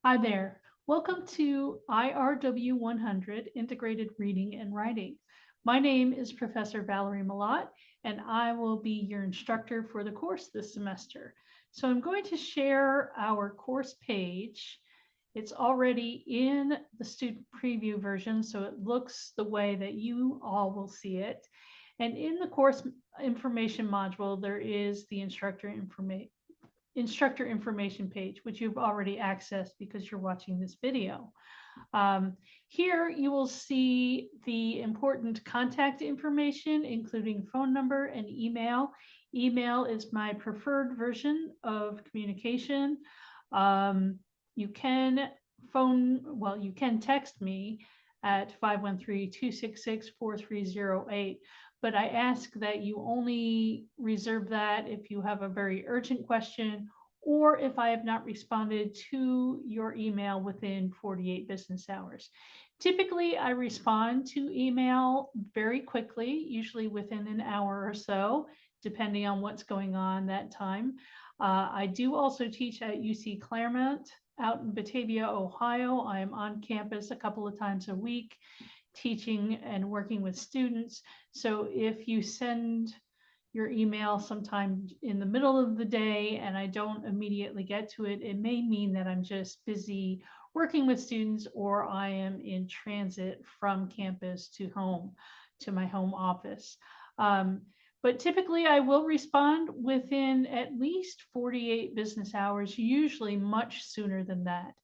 Hi there. Welcome to IRW 100 Integrated Reading and Writing. My name is Professor Valerie Malott, and I will be your instructor for the course this semester. So I'm going to share our course page. It's already in the student preview version, so it looks the way that you all will see it. And in the course information module, there is the instructor information page, which you've already accessed because you're watching this video. Here you will see the important contact information, including phone number and email. Email is my preferred version of communication. You can you can text me at 513-266-4308, but I ask that you only reserve that if you have a very urgent question or if I have not responded to your email within 48 business hours. Typically, I respond to email very quickly, usually within an hour or so, depending on what's going on that time. I do also teach at UC Claremont out in Batavia, Ohio. I am on campus a couple of times a week, teaching and working with students. So if you send your email sometime in the middle of the day and I don't immediately get to it, it may mean that I'm just busy working with students or I am in transit from campus to home, to my home office. But typically I will respond within at least 48 business hours, usually much sooner than that.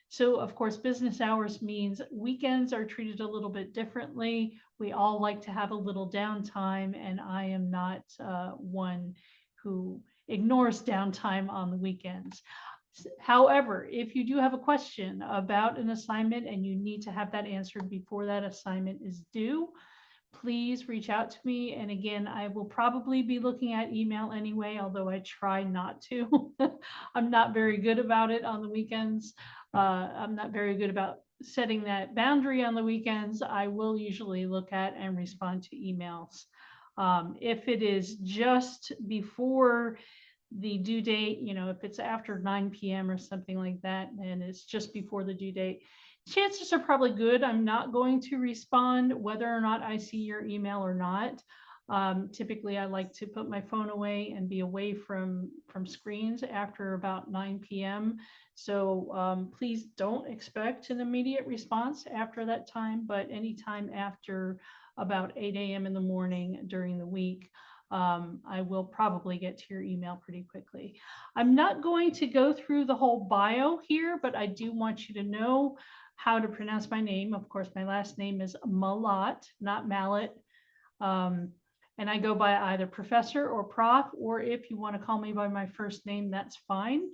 So of course, business hours means weekends are treated a little bit differently. We all like to have a little downtime, and I am not one who ignores downtime on the weekends. However, if you do have a question about an assignment and you need to have that answered before that assignment is due, please reach out to me. And again, I will probably be looking at email anyway, although I try not to. I'm not very good about it on the weekends. I'm not very good about setting that boundary on the weekends. I will usually look at and respond to emails. If it is just before the due date, if it's after 9 p.m. or something like that, and it's just before the due date, chances are probably good I'm not going to respond whether or not I see your email or not. Typically, I like to put my phone away and be away from screens after about 9 p.m. So please don't expect an immediate response after that time, but anytime after about 8 a.m. in the morning during the week, I will probably get to your email pretty quickly. I'm not going to go through the whole bio here, but I do want you to know how to pronounce my name. Of course, my last name is Malott, not Mallet. And I go by either professor or prof, or if you want to call me by my first name, that's fine.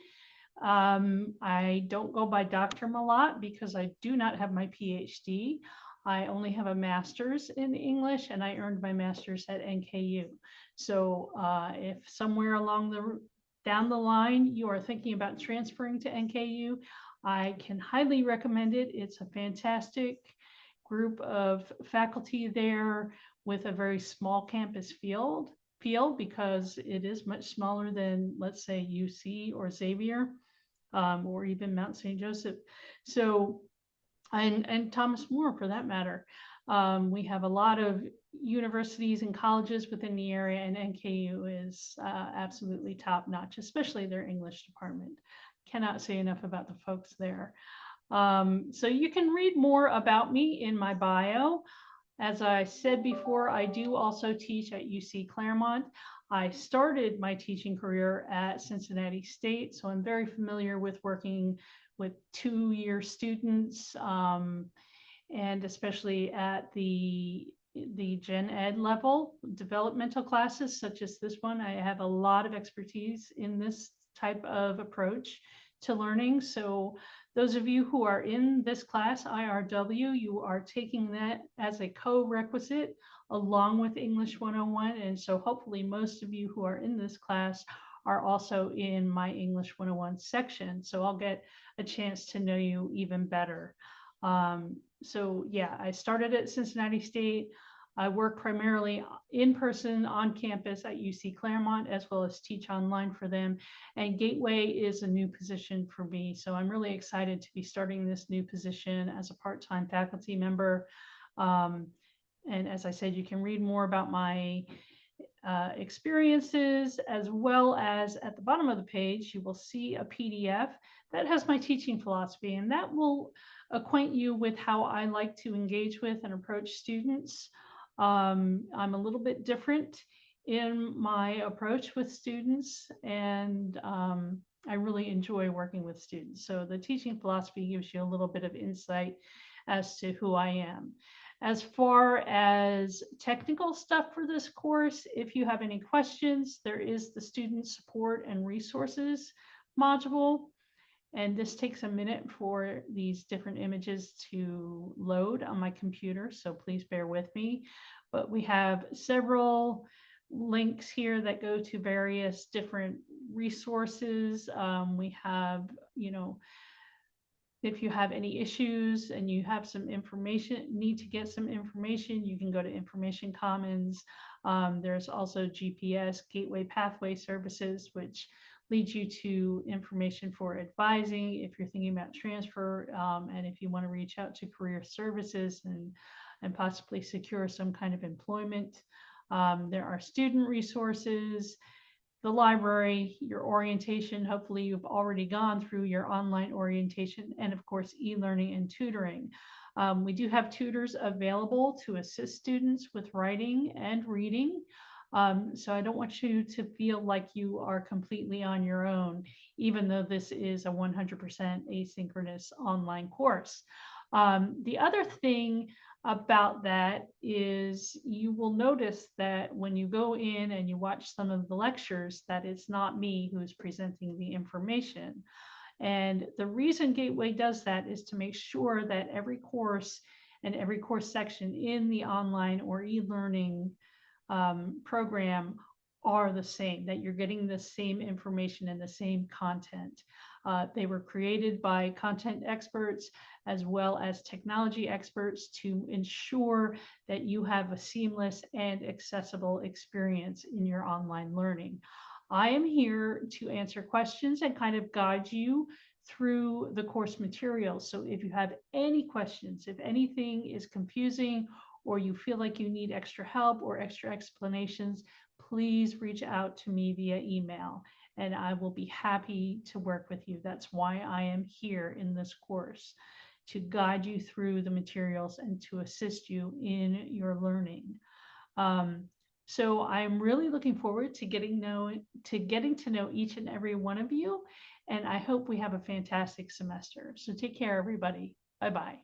I don't go by Dr. Malott because I do not have my PhD. I only have a master's in English, and I earned my master's at NKU. So if somewhere down the line you are thinking about transferring to NKU, I can highly recommend it. It's a fantastic group of faculty there with a very small campus feel because it is much smaller than, let's say, UC or Xavier, or even Mount St. Joseph. So, and Thomas More for that matter. We have a lot of universities and colleges within the area, and NKU is absolutely top notch, especially their English department. Cannot say enough about the folks there. So you can read more about me in my bio. As I said before, I do also teach at UC Claremont. I started my teaching career at Cincinnati State, so I'm very familiar with working with two-year students, and especially at the gen ed level, developmental classes such as this one. I have a lot of expertise in this type of approach to learning. So those of you who are in this class, IRW, you are taking that as a co-requisite along with English 101. And so hopefully most of you who are in this class are also in my English 101 section. So I'll get a chance to know you even better. So yeah, I started at Cincinnati State. I work primarily in person on campus at UC Claremont, as well as teach online for them. And Gateway is a new position for me. So I'm really excited to be starting this new position as a part-time faculty member. And as I said, you can read more about my experiences, as well as at the bottom of the page, you will see a PDF that has my teaching philosophy, and that will acquaint you with how I like to engage with and approach students. I'm a little bit different in my approach with students, and I really enjoy working with students. So the teaching philosophy gives you a little bit of insight as to who I am. As far as technical stuff for this course, if you have any questions, there is the student support and resources module. And this takes a minute for these different images to load on my computer, so please bear with me. But we have several links here that go to various different resources. We have, if you have any issues and you have some information, need to get some information, you can go to Information Commons. There's also GPS, Gateway Pathway Services, which leads you to information for advising if you're thinking about transfer, and if you want to reach out to career services and possibly secure some kind of employment. There are student resources, the library, your orientation. Hopefully you've already gone through your online orientation, and of course, e-learning and tutoring. We do have tutors available to assist students with writing and reading. So I don't want you to feel like you are completely on your own, even though this is a 100% asynchronous online course. The other thing about that is you will notice that when you go in and you watch some of the lectures, that it's not me who is presenting the information. And the reason Gateway does that is to make sure that every course and every course section in the online or e-learning program are the same, that you're getting the same information and the same content. They were created by content experts as well as technology experts to ensure that you have a seamless and accessible experience in your online learning. I am here to answer questions and kind of guide you through the course materials. So if you have any questions, if anything is confusing, or you feel like you need extra help or extra explanations, please reach out to me via email and I will be happy to work with you. That's why I am here in this course, to guide you through the materials and to assist you in your learning. So I'm really looking forward to getting to know each and every one of you, and I hope we have a fantastic semester. So take care, everybody. Bye-bye.